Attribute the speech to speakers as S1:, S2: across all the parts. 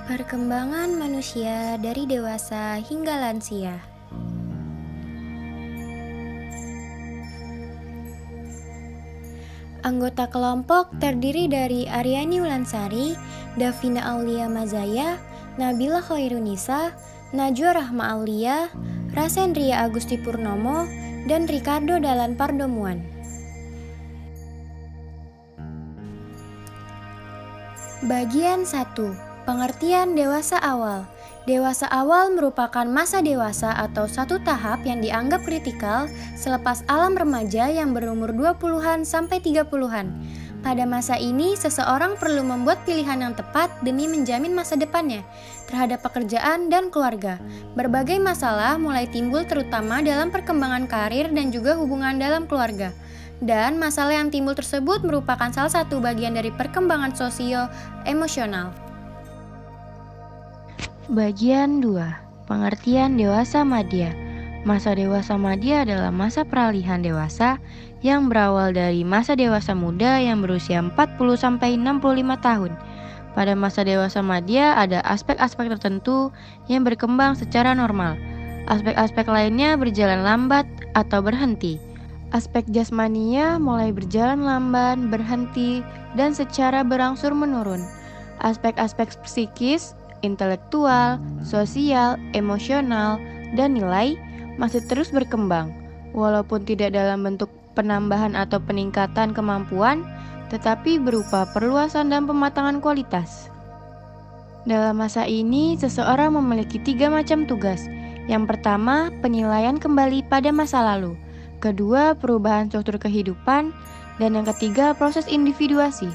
S1: Perkembangan manusia dari dewasa hingga lansia. Anggota kelompok terdiri dari Aryani Wulansari, Davina Aulia Mazaya, Nabila Khairunisa, Najwa Rahma Aulia, Rasendria Agusti Purnomo, dan Ricardo Dalan Pardomuan. Bagian 1. Pengertian dewasa awal. Dewasa awal merupakan masa dewasa atau satu tahap yang dianggap kritikal selepas alam remaja yang berumur 20-an sampai 30-an. Pada masa ini, seseorang perlu membuat pilihan yang tepat demi menjamin masa depannya terhadap pekerjaan dan keluarga. Berbagai masalah mulai timbul terutama dalam perkembangan karir dan juga hubungan dalam keluarga. Dan masalah yang timbul tersebut merupakan salah satu bagian dari perkembangan sosio-emosional.
S2: Bagian 2. Pengertian dewasa madya. Masa dewasa madya adalah masa peralihan dewasa yang berawal dari masa dewasa muda yang berusia 40-65 tahun. Pada masa dewasa madya ada aspek-aspek tertentu yang berkembang secara normal. Aspek-aspek lainnya berjalan lambat atau berhenti. Aspek jasmaninya mulai berjalan lambat, berhenti, dan secara berangsur menurun. Aspek-aspek psikis, intelektual, sosial, emosional, dan nilai masih terus berkembang. Walaupun tidak dalam bentuk penambahan atau peningkatan kemampuan, tetapi berupa perluasan dan pematangan kualitas. Dalam masa ini, seseorang memiliki 3 macam tugas. Yang pertama, penilaian kembali pada masa lalu. Kedua, perubahan struktur kehidupan. Dan yang ketiga, proses individuasi.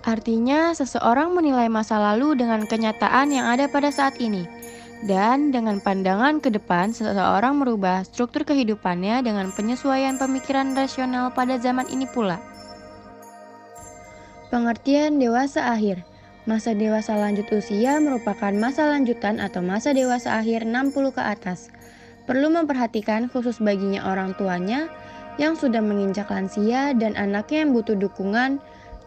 S2: Artinya, seseorang menilai masa lalu dengan kenyataan yang ada pada saat ini. Dan dengan pandangan ke depan, seseorang merubah struktur kehidupannya dengan penyesuaian pemikiran rasional pada zaman ini pula. Pengertian dewasa akhir. Masa dewasa lanjut usia merupakan masa lanjutan atau masa dewasa akhir 60 ke atas. Perlu memperhatikan khusus baginya orang tuanya yang sudah menginjak lansia dan anaknya yang butuh dukungan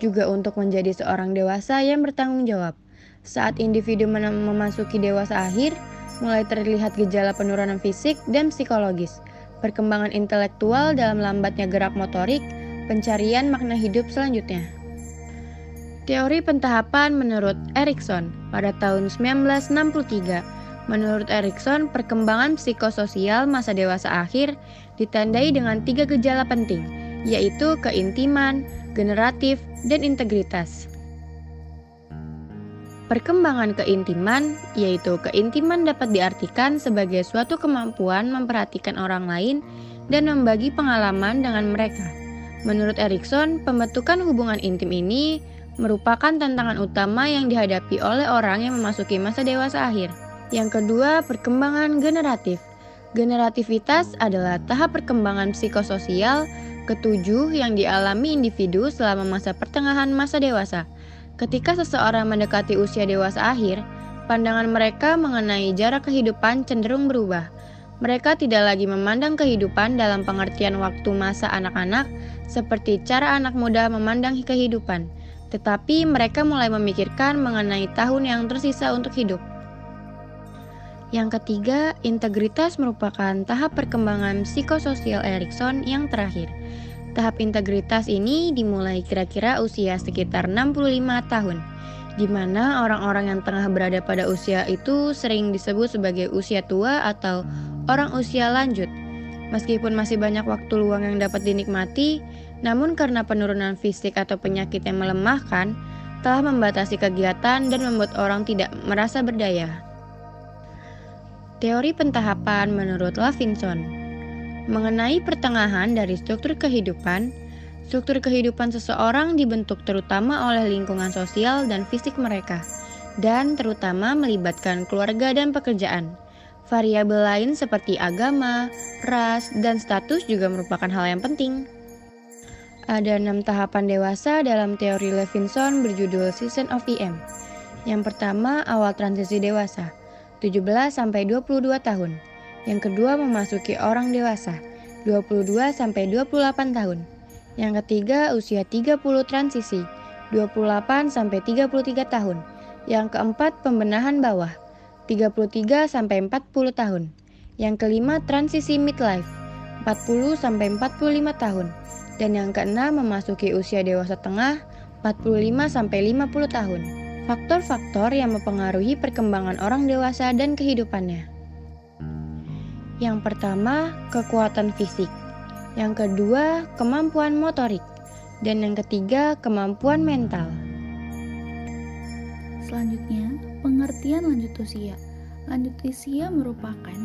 S2: juga untuk menjadi seorang dewasa yang bertanggung jawab. Saat individu memasuki dewasa akhir, mulai terlihat gejala penurunan fisik dan psikologis, perkembangan intelektual dalam lambatnya gerak motorik, pencarian makna hidup selanjutnya. Teori pentahapan menurut Erikson pada tahun 1963. Menurut Erikson, perkembangan psikososial masa dewasa akhir ditandai dengan 3 gejala penting, yaitu keintiman, generatif, dan integritas. Perkembangan keintiman, yaitu keintiman dapat diartikan sebagai suatu kemampuan memperhatikan orang lain dan membagi pengalaman dengan mereka. Menurut Erikson, pembentukan hubungan intim ini merupakan tantangan utama yang dihadapi oleh orang yang memasuki masa dewasa akhir. Yang kedua, perkembangan generatif. Generativitas adalah tahap perkembangan psikososial ketujuh yang dialami individu selama masa pertengahan masa dewasa. Ketika seseorang mendekati usia dewasa akhir, pandangan mereka mengenai jarak kehidupan cenderung berubah. Mereka tidak lagi memandang kehidupan dalam pengertian waktu masa anak-anak seperti cara anak muda memandang kehidupan, tetapi mereka mulai memikirkan mengenai tahun yang tersisa untuk hidup. Yang ketiga, integritas merupakan tahap perkembangan psikososial Erikson yang terakhir. Tahap integritas ini dimulai kira-kira usia sekitar 65 tahun, di mana orang-orang yang tengah berada pada usia itu sering disebut sebagai usia tua atau orang usia lanjut. Meskipun masih banyak waktu luang yang dapat dinikmati, namun karena penurunan fisik atau penyakit yang melemahkan, telah membatasi kegiatan dan membuat orang tidak merasa berdaya. Teori pentahapan menurut Levinson mengenai pertengahan dari struktur kehidupan seseorang dibentuk terutama oleh lingkungan sosial dan fisik mereka, dan terutama melibatkan keluarga dan pekerjaan. Variabel lain seperti agama, ras, dan status juga merupakan hal yang penting. Ada 6 tahapan dewasa dalam teori Levinson berjudul Season of EM. Yang pertama, awal transisi dewasa, 17-22 tahun. Yang kedua, memasuki orang dewasa, 22-28 tahun. Yang ketiga, usia 30 transisi, 28-33 tahun. Yang keempat, pembenahan bawah, 33-40 tahun. Yang kelima, transisi midlife, 40-45 tahun. Dan yang keenam, memasuki usia dewasa tengah, 45-50 tahun. Faktor-faktor yang mempengaruhi perkembangan orang dewasa dan kehidupannya. Yang pertama, kekuatan fisik. Yang kedua, kemampuan motorik. Dan yang ketiga, kemampuan mental.
S3: Selanjutnya, pengertian lanjut usia. Lanjut usia merupakan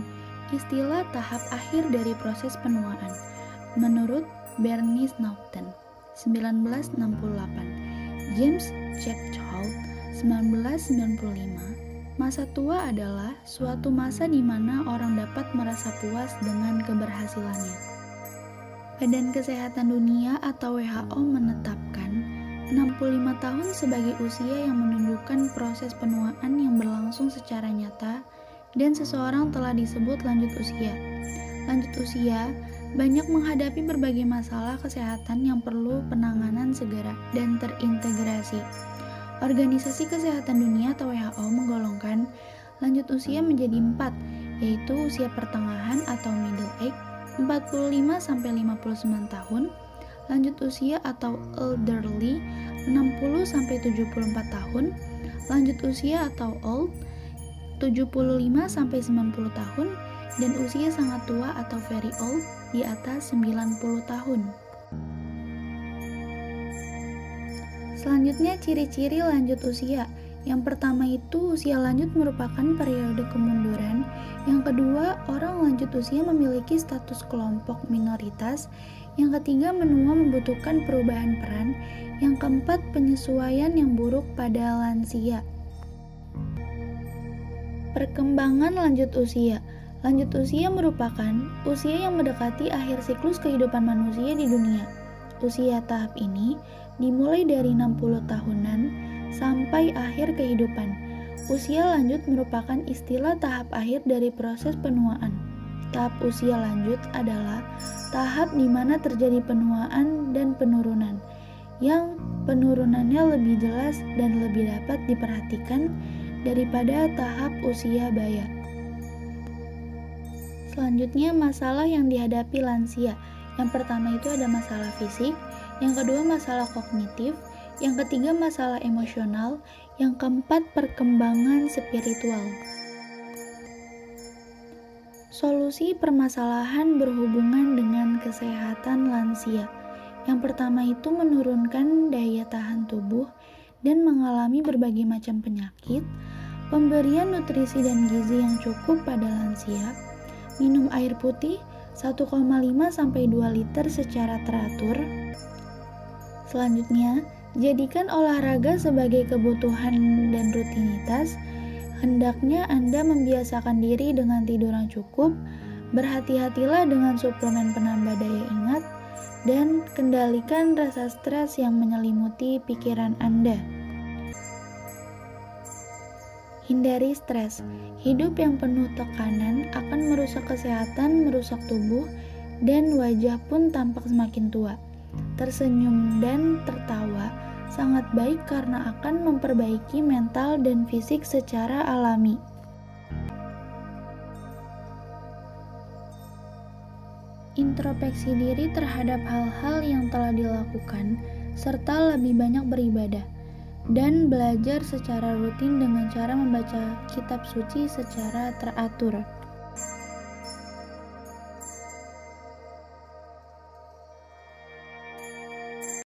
S3: istilah tahap akhir dari proses penuaan. Menurut Bernice Naughton, 1968, James Chetwold, 1995, masa tua adalah suatu masa di mana orang dapat merasa puas dengan keberhasilannya. Badan Kesehatan Dunia atau WHO menetapkan 65 tahun sebagai usia yang menunjukkan proses penuaan yang berlangsung secara nyata dan seseorang telah disebut lanjut usia. Lanjut usia banyak menghadapi berbagai masalah kesehatan yang perlu penanganan segera dan terintegrasi. Organisasi Kesehatan Dunia atau WHO menggolongkan lanjut usia menjadi 4, yaitu usia pertengahan atau middle age, 45-59 tahun, lanjut usia atau elderly, 60-74 tahun, lanjut usia atau old, 75-90 tahun, dan usia sangat tua atau very old, di atas 90 tahun. Selanjutnya, ciri-ciri lanjut usia. Yang pertama itu usia lanjut merupakan periode kemunduran. Yang kedua, orang lanjut usia memiliki status kelompok minoritas. Yang ketiga, menua membutuhkan perubahan peran. Yang keempat, penyesuaian yang buruk pada lansia. Perkembangan lanjut usia. Lanjut usia merupakan usia yang mendekati akhir siklus kehidupan manusia di dunia. Usia tahap ini dimulai dari 60 tahunan sampai akhir kehidupan. Usia lanjut merupakan istilah tahap akhir dari proses penuaan. Tahap usia lanjut adalah tahap di mana terjadi penuaan dan penurunan, yang penurunannya lebih jelas dan lebih dapat diperhatikan daripada tahap usia baya. Selanjutnya, masalah yang dihadapi lansia. Yang pertama itu ada masalah fisik, yang kedua masalah kognitif, yang ketiga masalah emosional, yang keempat perkembangan spiritual. Solusi permasalahan berhubungan dengan kesehatan lansia. Yang pertama itu menurunkan daya tahan tubuh dan mengalami berbagai macam penyakit, pemberian nutrisi dan gizi yang cukup pada lansia, minum air putih 1,5-2 liter secara teratur. Selanjutnya, jadikan olahraga sebagai kebutuhan dan rutinitas. Hendaknya Anda membiasakan diri dengan tidur yang cukup, berhati-hatilah dengan suplemen penambah daya ingat, dan kendalikan rasa stres yang menyelimuti pikiran Anda. Hindari stres. Hidup yang penuh tekanan akan merusak kesehatan, merusak tubuh, dan wajah pun tampak semakin tua. Tersenyum dan tertawa sangat baik karena akan memperbaiki mental dan fisik secara alami. Introspeksi diri terhadap hal-hal yang telah dilakukan, serta lebih banyak beribadah, dan belajar secara rutin dengan cara membaca kitab suci secara teratur.